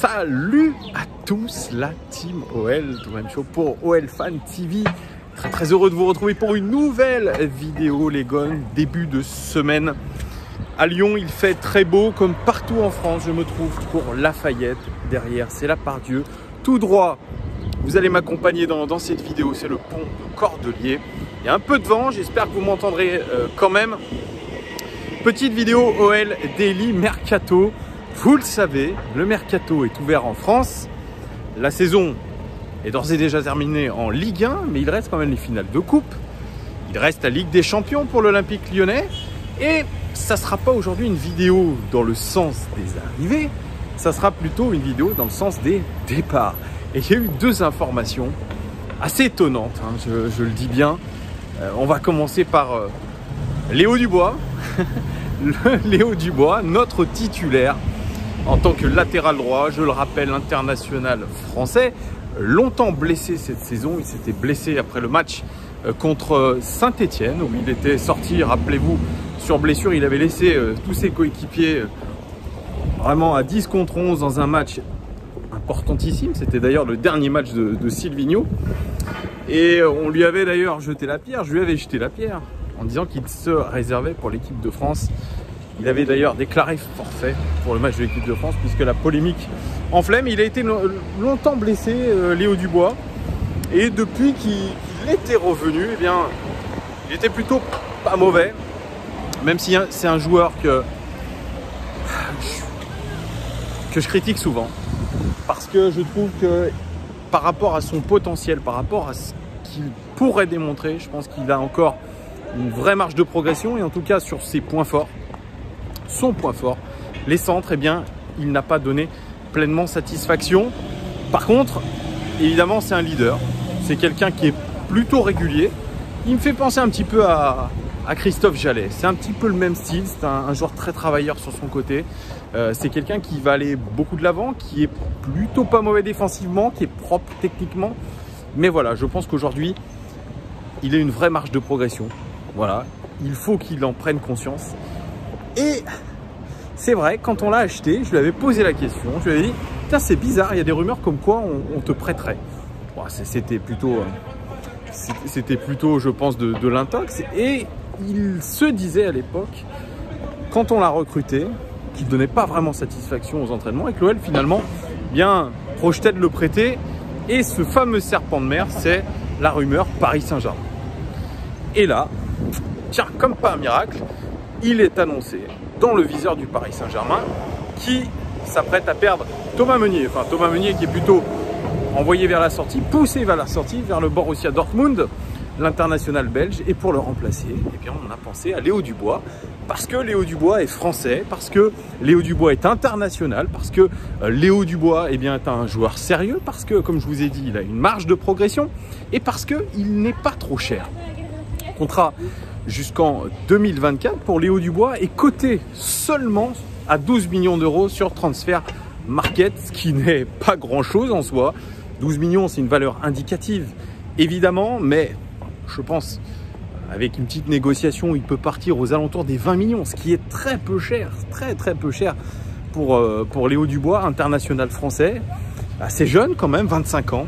Salut à tous la team OL, tout même chaud pour OL Fan TV. Très heureux de vous retrouver pour une nouvelle vidéo les gones, début de semaine. À Lyon, il fait très beau comme partout en France. Je me trouve pour Lafayette, derrière c'est la Pardieu. Tout droit, vous allez m'accompagner dans cette vidéo, c'est le pont de Cordeliers. Il y a un peu de vent, j'espère que vous m'entendrez quand même. Petite vidéo OL Daily Mercato. Vous le savez, le Mercato est ouvert en France. La saison est d'ores et déjà terminée en Ligue 1, mais il reste quand même les finales de coupe. Il reste la Ligue des Champions pour l'Olympique Lyonnais. Et ça ne sera pas aujourd'hui une vidéo dans le sens des arrivées, ça sera plutôt une vidéo dans le sens des départs. Et il y a eu deux informations assez étonnantes, hein, je le dis bien. On va commencer par Léo Dubois. Léo Dubois, notre titulaire en tant que latéral droit, je le rappelle, international français, longtemps blessé cette saison. Il s'était blessé après le match contre Saint-Etienne où il était sorti, rappelez-vous, sur blessure. Il avait laissé tous ses coéquipiers vraiment à 10 contre 11 dans un match importantissime. C'était d'ailleurs le dernier match de Silvinho. Et on lui avait d'ailleurs jeté la pierre, je lui avais jeté la pierre en disant qu'il se réservait pour l'équipe de France. Il avait d'ailleurs déclaré forfait pour le match de l'équipe de France puisque la polémique enflamme. Il a été longtemps blessé, Léo Dubois. Et depuis qu'il était revenu, eh bien, il était plutôt pas mauvais. Même si c'est un joueur que je critique souvent. Parce que je trouve que par rapport à son potentiel, par rapport à ce qu'il pourrait démontrer, je pense qu'il a encore une vraie marge de progression. Et en tout cas sur ses points forts, son point fort, les centres, eh bien, il n'a pas donné pleinement satisfaction. Par contre, évidemment, c'est un leader. C'est quelqu'un qui est plutôt régulier. Il me fait penser un petit peu à Christophe Jallet. C'est un petit peu le même style. C'est un joueur très travailleur sur son côté. C'est quelqu'un qui va aller beaucoup de l'avant, qui est plutôt pas mauvais défensivement, qui est propre techniquement. Mais voilà, je pense qu'aujourd'hui, il a une vraie marge de progression. Voilà, il faut qu'il en prenne conscience. Et c'est vrai, quand on l'a acheté, je lui avais posé la question. Je lui avais dit, tiens, c'est bizarre, il y a des rumeurs comme quoi on te prêterait. Bon, c'était plutôt, je pense, de l'intox. Et il se disait à l'époque, quand on l'a recruté, qu'il ne donnait pas vraiment satisfaction aux entraînements et que l'OL finalement bien projetait de le prêter. Et ce fameux serpent de mer, c'est la rumeur Paris Saint-Germain. Et là, tiens, comme pas un miracle, il est annoncé dans le viseur du Paris Saint-Germain qui s'apprête à perdre Thomas Meunier. Enfin, Thomas Meunier qui est plutôt envoyé vers la sortie, poussé vers la sortie, vers le Borussia Dortmund, l'international belge. Et pour le remplacer, eh bien, on a pensé à Léo Dubois. Parce que Léo Dubois est français, parce que Léo Dubois est international, parce que Léo Dubois eh bien, est un joueur sérieux, parce que, comme je vous ai dit, il a une marge de progression et parce qu'il n'est pas trop cher. Contrat jusqu'en 2024 pour Léo Dubois est coté seulement à 12 millions d'euros sur Transfer Market, ce qui n'est pas grand-chose en soi. 12 millions, c'est une valeur indicative, évidemment, mais je pense avec une petite négociation, il peut partir aux alentours des 20 millions, ce qui est très peu cher, très peu cher pour Léo Dubois, international français. Assez jeune quand même, 25 ans.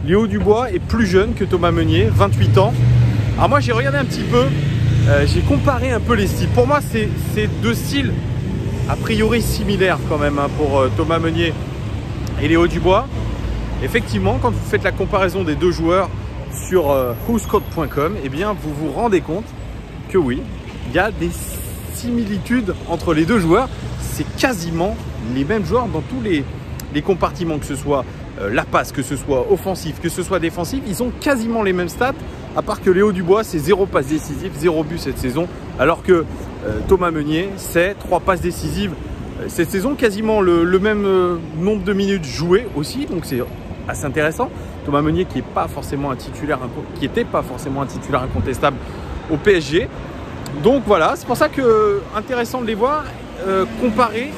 Léo Dubois est plus jeune que Thomas Meunier, 28 ans. Alors moi j'ai regardé un petit peu, j'ai comparé un peu les styles. Pour moi c'est deux styles a priori similaires quand même hein, pour Thomas Meunier et Léo Dubois. Effectivement, quand vous faites la comparaison des deux joueurs sur whoscout.com, eh bien vous vous rendez compte que oui, il y a des similitudes entre les deux joueurs. C'est quasiment les mêmes joueurs dans tous les compartiments, que ce soit la passe, que ce soit offensif, que ce soit défensif. Ils ont quasiment les mêmes stats, à part que Léo Dubois, c'est 0 passe décisive, 0 but cette saison, alors que Thomas Meunier, c'est 3 passes décisives cette saison, quasiment le même nombre de minutes jouées aussi, donc c'est assez intéressant. Thomas Meunier qui n'était pas forcément un titulaire incontestable au PSG. Donc voilà, c'est pour ça que intéressant de les voir comparer.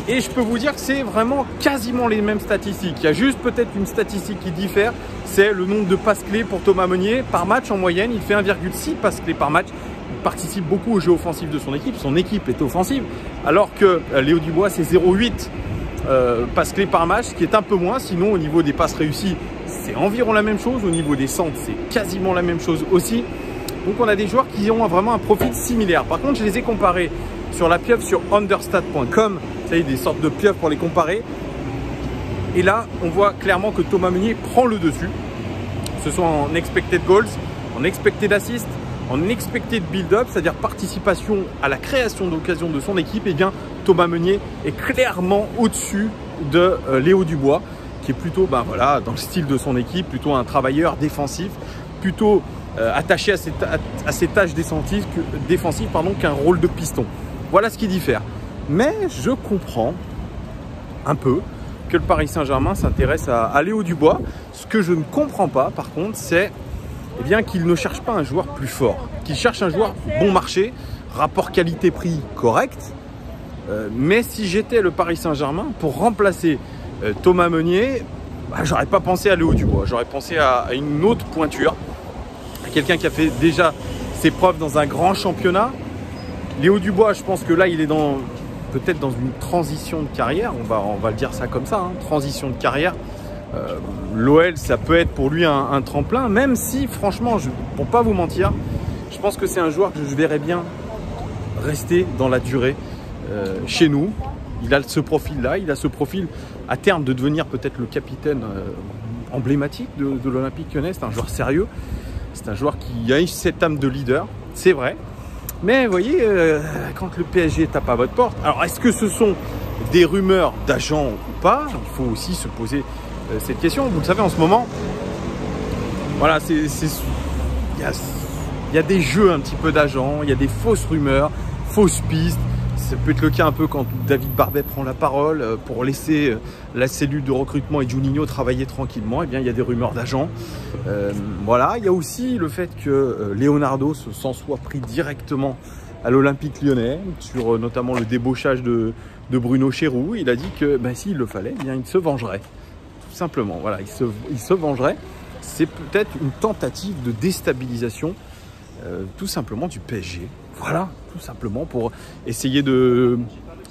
Et je peux vous dire que c'est vraiment quasiment les mêmes statistiques. Il y a juste peut-être une statistique qui diffère, c'est le nombre de passes clés pour Thomas Meunier par match en moyenne. Il fait 1,6 passes clés par match. Il participe beaucoup au jeu offensif de son équipe. Son équipe est offensive. Alors que Léo Dubois, c'est 0,8 passes clés par match, ce qui est un peu moins. Sinon, au niveau des passes réussies, c'est environ la même chose. Au niveau des centres, c'est quasiment la même chose aussi. Donc, on a des joueurs qui ont vraiment un profil similaire. Par contre, je les ai comparés sur la pieuvre sur understat.com. Vous savez, des sortes de pieuvres pour les comparer. Et là, on voit clairement que Thomas Meunier prend le dessus. Que ce soit en expected goals, en expected assists, en expected build-up, c'est-à-dire participation à la création d'occasion de son équipe, et bien Thomas Meunier est clairement au-dessus de Léo Dubois, qui est plutôt voilà, dans le style de son équipe, plutôt un travailleur défensif, plutôt attaché à ses tâches défensives qu'un rôle de piston. Voilà ce qui diffère. Mais je comprends un peu que le Paris Saint-Germain s'intéresse à Léo Dubois. Ce que je ne comprends pas, par contre, c'est qu'il ne cherche pas un joueur plus fort, qu'il cherche un joueur bon marché, rapport qualité-prix correct. Mais si j'étais le Paris Saint-Germain, pour remplacer Thomas Meunier, j'aurais pas pensé à Léo Dubois, j'aurais pensé à une autre pointure, à quelqu'un qui a fait déjà ses preuves dans un grand championnat. Léo Dubois, je pense que là, il est peut-être dans une transition de carrière, on va le dire ça comme ça, hein, transition de carrière. L'OL, ça peut être pour lui un tremplin, même si, franchement, pour pas vous mentir, je pense que c'est un joueur que je verrais bien rester dans la durée chez nous. Il a ce profil-là, il a ce profil à terme de devenir peut-être le capitaine emblématique de l'Olympique Lyonnais. C'est un joueur sérieux, c'est un joueur qui a cette âme de leader, c'est vrai. Mais vous voyez, quand le PSG tape à votre porte, alors est-ce que ce sont des rumeurs d'agents ou pas? Il faut aussi se poser cette question. Vous le savez, en ce moment, voilà, il y a des jeux un petit peu d'agents, il y a des fausses rumeurs, fausses pistes. Ça peut être le cas un peu quand David Barbet prend la parole pour laisser la cellule de recrutement et Juninho travailler tranquillement. Eh bien, il y a des rumeurs d'agents. Voilà, il y a aussi le fait que Leonardo s'en soit pris directement à l'Olympique Lyonnais sur notamment le débauchage de Bruno Chéroux. Il a dit que s'il le fallait, eh bien, il se vengerait. Tout simplement, voilà, il se vengerait. C'est peut-être une tentative de déstabilisation tout simplement du PSG. Voilà, tout simplement pour essayer de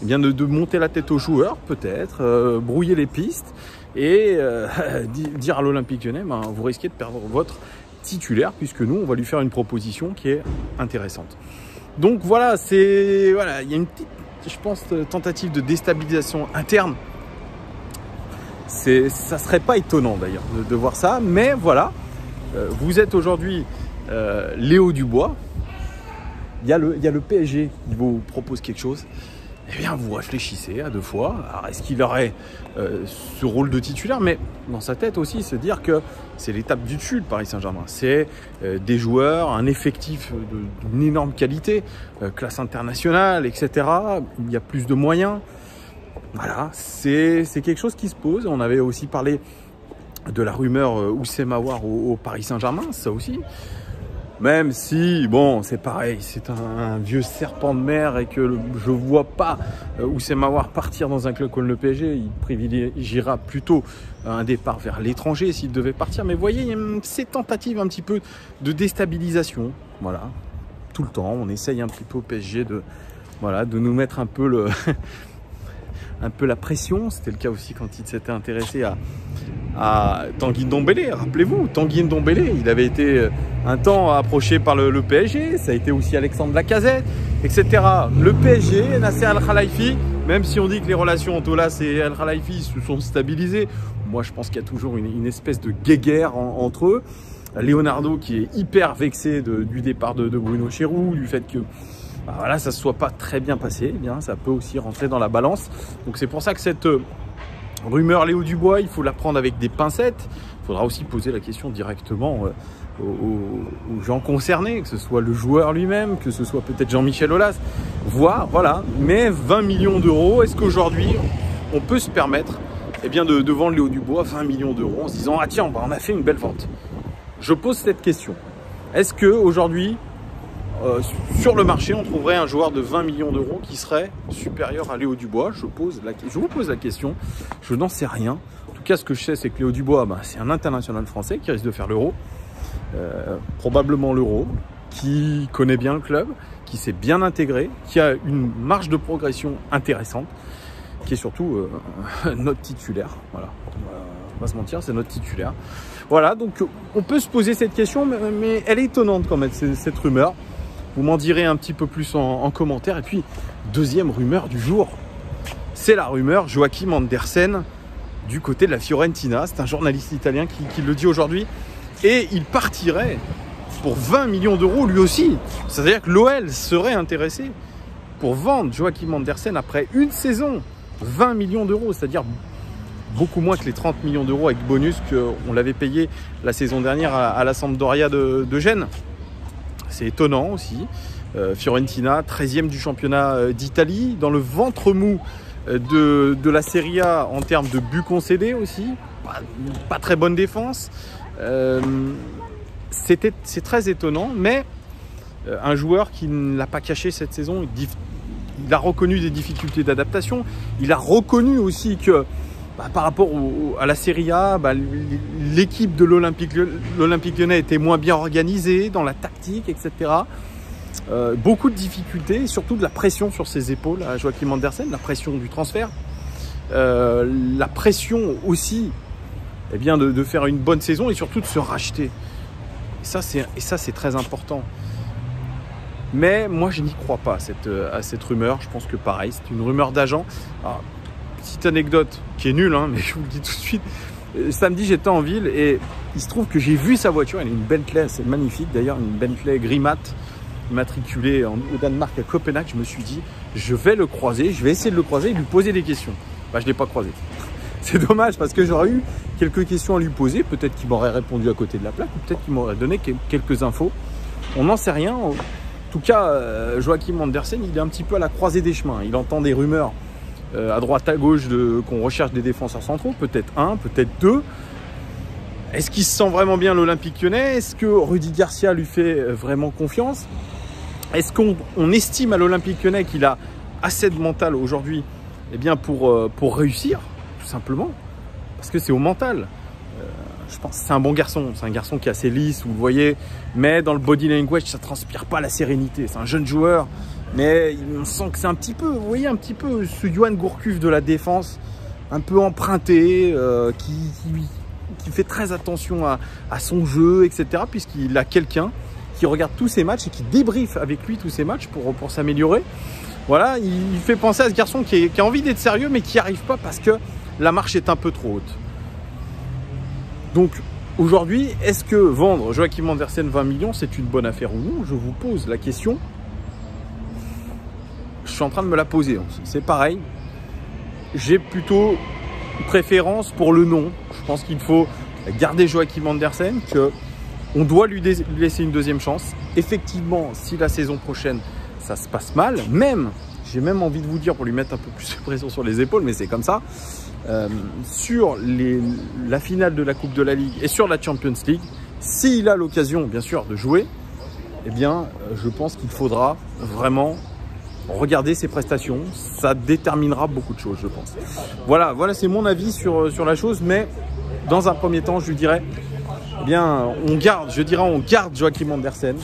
monter la tête aux joueurs, peut-être, brouiller les pistes et dire à l'Olympique Lyonnais, vous risquez de perdre votre titulaire puisque nous, on va lui faire une proposition qui est intéressante. Donc voilà, il y a une petite, je pense, tentative de déstabilisation interne. Ça serait pas étonnant d'ailleurs de voir ça, mais voilà, vous êtes aujourd'hui Léo Dubois. Il y a le PSG qui vous propose quelque chose, eh bien vous réfléchissez à deux fois. Alors est-ce qu'il aurait ce rôle de titulaire? Mais dans sa tête aussi, se dire que c'est l'étape du dessus, le Paris Saint-Germain. C'est des joueurs, un effectif d'une énorme qualité, classe internationale, etc. Il y a plus de moyens. Voilà, c'est quelque chose qui se pose. On avait aussi parlé de la rumeur Houssem Aouar au Paris Saint-Germain, ça aussi. Même si, bon, c'est pareil, c'est un vieux serpent de mer et que je ne vois pas Houssem Aouar partir dans un club comme le PSG. Il privilégiera plutôt un départ vers l'étranger s'il devait partir. Mais vous voyez, il y a ces tentatives un petit peu de déstabilisation. Voilà, tout le temps, on essaye un petit peu au PSG de nous mettre un peu un peu la pression. C'était le cas aussi quand il s'était intéressé à Tanguy Ndombélé. Rappelez-vous, Tanguy Ndombélé, il avait été un temps approché par le PSG. Ça a été aussi Alexandre Lacazette, etc. Le PSG, Nasser Al-Khelaifi, même si on dit que les relations entre Olas et Al-Khelaifi se sont stabilisées, moi je pense qu'il y a toujours une espèce de guéguerre entre eux. Leonardo qui est hyper vexé du départ de Bruno Chéroux, du fait que voilà, ça ne se soit pas très bien passé, eh bien, ça peut aussi rentrer dans la balance. Donc c'est pour ça que cette rumeur Léo Dubois, il faut la prendre avec des pincettes. Il faudra aussi poser la question directement aux gens concernés, que ce soit le joueur lui-même, que ce soit peut-être Jean-Michel Aulas, voire, voilà. Mais 20 millions d'euros, est-ce qu'aujourd'hui, on peut se permettre de vendre Léo Dubois 20 millions d'euros en se disant « Ah tiens, on a fait une belle vente ». Je pose cette question. Est-ce qu'aujourd'hui, sur le marché, on trouverait un joueur de 20 millions d'euros qui serait supérieur à Léo Dubois? Je vous pose la question, je n'en sais rien. En tout cas, ce que je sais, c'est que Léo Dubois, c'est un international français qui risque de faire l'Euro. Probablement l'Euro, qui connaît bien le club, qui s'est bien intégré, qui a une marge de progression intéressante. qui est surtout notre titulaire. Voilà, on va se mentir, c'est notre titulaire. Voilà, donc on peut se poser cette question, mais elle est étonnante quand même, cette rumeur. Vous m'en direz un petit peu plus en commentaire. Et puis, deuxième rumeur du jour, c'est la rumeur Joachim Andersen du côté de la Fiorentina. C'est un journaliste italien qui le dit aujourd'hui. Et il partirait pour 20 millions d'euros lui aussi. C'est-à-dire que l'OL serait intéressé pour vendre Joachim Andersen après une saison. 20 millions d'euros, c'est-à-dire beaucoup moins que les 30 millions d'euros avec bonus qu'on l'avait payé la saison dernière à la Sampdoria de Gênes. C'est étonnant aussi. Fiorentina, 13e du championnat d'Italie, dans le ventre mou de la Serie A en termes de buts concédés aussi. Pas très bonne défense. C'est très étonnant, mais un joueur qui ne l'a pas caché cette saison, il a reconnu des difficultés d'adaptation. Il a reconnu aussi que par rapport à la Serie A, l'équipe de l'Olympique Lyonnais était moins bien organisée dans la tactique, etc. Beaucoup de difficultés, surtout de la pression sur ses épaules à Joachim Andersen, la pression du transfert, la pression aussi de faire une bonne saison et surtout de se racheter. Et ça, c'est très important. Mais moi, je n'y crois pas à cette rumeur. Je pense que pareil, c'est une rumeur d'agent. Petite anecdote qui est nulle, hein, mais je vous le dis tout de suite. Samedi, j'étais en ville et il se trouve que j'ai vu sa voiture. Elle est une Bentley, c'est magnifique d'ailleurs, une Bentley gris mat, immatriculée au Danemark à Copenhague. Je me suis dit, je vais le croiser, je vais essayer de le croiser et lui poser des questions. Je ne l'ai pas croisé. C'est dommage parce que j'aurais eu quelques questions à lui poser. Peut-être qu'il m'aurait répondu à côté de la plaque ou peut-être qu'il m'aurait donné quelques infos. On n'en sait rien. En tout cas, Joachim Andersen, il est un petit peu à la croisée des chemins. Il entend des rumeurs à droite, à gauche qu'on recherche des défenseurs centraux. Peut-être un, peut-être deux. Est-ce qu'il se sent vraiment bien l'Olympique Lyonnais? Est-ce que Rudy Garcia lui fait vraiment confiance? Est-ce qu'on estime à l'Olympique Lyonnais qu'il a assez de mental aujourd'hui pour réussir, tout simplement? Parce que c'est au mental. Je pense que c'est un bon garçon. C'est un garçon qui est assez lisse, vous le voyez. Mais dans le body language, ça ne transpire pas la sérénité. C'est un jeune joueur. Mais on sent que c'est un petit peu, vous voyez, un petit peu ce Yohan Gourcuff de la défense. Un peu emprunté, qui fait très attention à son jeu, etc. Puisqu'il a quelqu'un qui regarde tous ses matchs et qui débriefe avec lui tous ses matchs pour s'améliorer. Voilà, il fait penser à ce garçon qui a envie d'être sérieux, mais qui n'y arrive pas parce que la marche est un peu trop haute. Donc, aujourd'hui, est-ce que vendre Joachim Andersen 20 millions, c'est une bonne affaire ou non? Je vous pose la question. Je suis en train de me la poser. C'est pareil. J'ai plutôt une préférence pour le non. Je pense qu'il faut garder Joachim Andersen, qu'on doit lui laisser une deuxième chance. Effectivement, si la saison prochaine, ça se passe mal, j'ai même envie de vous dire pour lui mettre un peu plus de pression sur les épaules, mais c'est comme ça. Sur la finale de la Coupe de la Ligue et sur la Champions League, s'il a l'occasion, bien sûr, de jouer, je pense qu'il faudra vraiment regarder ses prestations. Ça déterminera beaucoup de choses, je pense. Voilà c'est mon avis sur la chose, mais dans un premier temps, je lui dirais, on garde Joachim Andersen,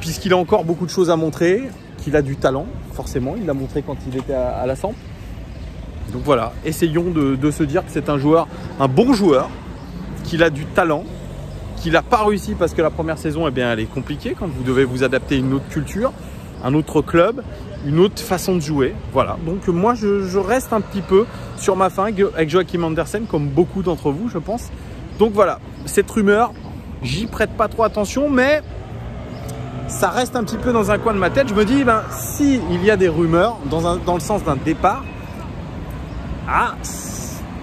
puisqu'il a encore beaucoup de choses à montrer, qu'il a du talent, forcément. Il l'a montré quand il était à la Samp. Donc voilà, essayons de se dire que c'est un bon joueur, qu'il a du talent, qu'il n'a pas réussi parce que la première saison, elle est compliquée quand vous devez vous adapter à une autre culture, un autre club, une autre façon de jouer. Voilà, donc moi je reste un petit peu sur ma faim avec Joachim Andersen, comme beaucoup d'entre vous, je pense. Donc voilà, cette rumeur, j'y prête pas trop attention, mais ça reste un petit peu dans un coin de ma tête. Je me dis, si il y a des rumeurs dans le sens d'un départ,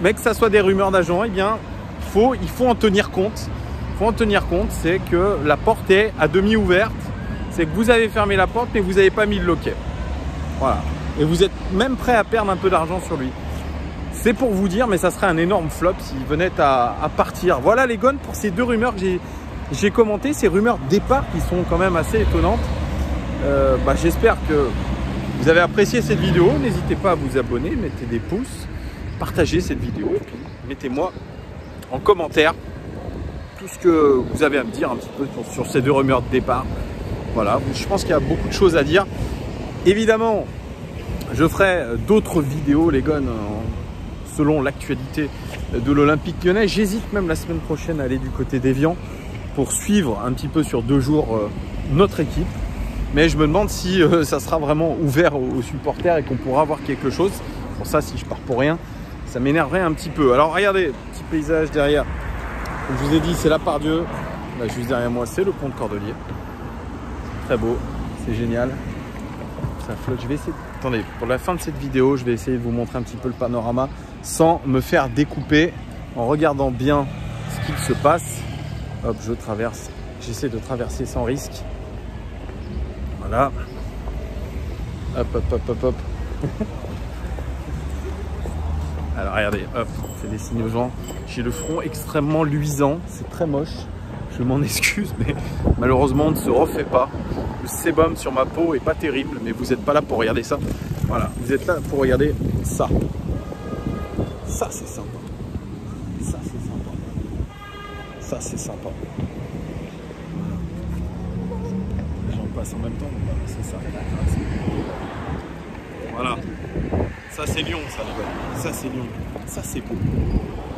mais que ça soit des rumeurs d'agents, il faut en tenir compte. C'est que la porte est à demi ouverte. C'est que vous avez fermé la porte, mais vous n'avez pas mis le loquet. Voilà. Et vous êtes même prêt à perdre un peu d'argent sur lui. C'est pour vous dire, mais ça serait un énorme flop s'il venait à partir. Voilà les gones pour ces deux rumeurs que j'ai commentées. Ces rumeurs départ qui sont quand même assez étonnantes. J'espère que vous avez apprécié cette vidéo. N'hésitez pas à vous abonner, mettez des pouces, partagez cette vidéo et puis mettez-moi en commentaire tout ce que vous avez à me dire un petit peu sur ces deux rumeurs de départ. Voilà, je pense qu'il y a beaucoup de choses à dire. Évidemment, Je ferai d'autres vidéos, les gars, selon l'actualité de l'Olympique Lyonnais. J'hésite même la semaine prochaine à aller du côté d'Évian pour suivre un petit peu sur 2 jours notre équipe. Mais je me demande si ça sera vraiment ouvert aux supporters et qu'on pourra voir quelque chose. Pour ça, si je pars pour rien, ça m'énerverait un petit peu. Alors regardez, petit paysage derrière. Comme je vous ai dit, c'est la Pardieu. Là, juste derrière moi, c'est le pont de Cordelier. Très beau, c'est génial. Ça flotte. Je vais essayer. Attendez, pour la fin de cette vidéo, je vais essayer de vous montrer un petit peu le panorama sans me faire découper, en regardant bien ce qu'il se passe. Hop, je traverse. J'essaie de traverser sans risque. Voilà. Hop, hop, hop, hop, hop. Alors regardez, hop, on fait des signes aux gens. J'ai le front extrêmement luisant, c'est très moche. Je m'en excuse, mais malheureusement, on ne se refait pas. Le sébum sur ma peau est pas terrible, mais vous n'êtes pas là pour regarder ça. Voilà, vous êtes là pour regarder ça. Ça, c'est sympa. Ça, c'est sympa. Ça, c'est sympa. Les gens passent en même temps, c'est ça. Voilà. Ça, c'est Lyon, ça, les gars. Ça, c'est Lyon. Ça, c'est beau.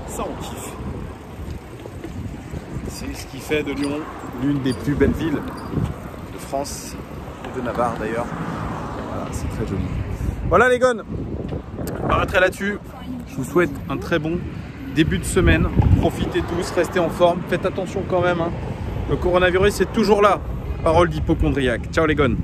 Ça, on kiffe. C'est ce qui fait de Lyon l'une des plus belles villes de France et de Navarre d'ailleurs. Voilà, c'est très joli. Voilà les gones, je m'arrêterai là-dessus. Je vous souhaite un très bon début de semaine. Profitez tous, restez en forme. Faites attention quand même, hein. Le coronavirus est toujours là. Parole d'hypocondriaque. Ciao les gones.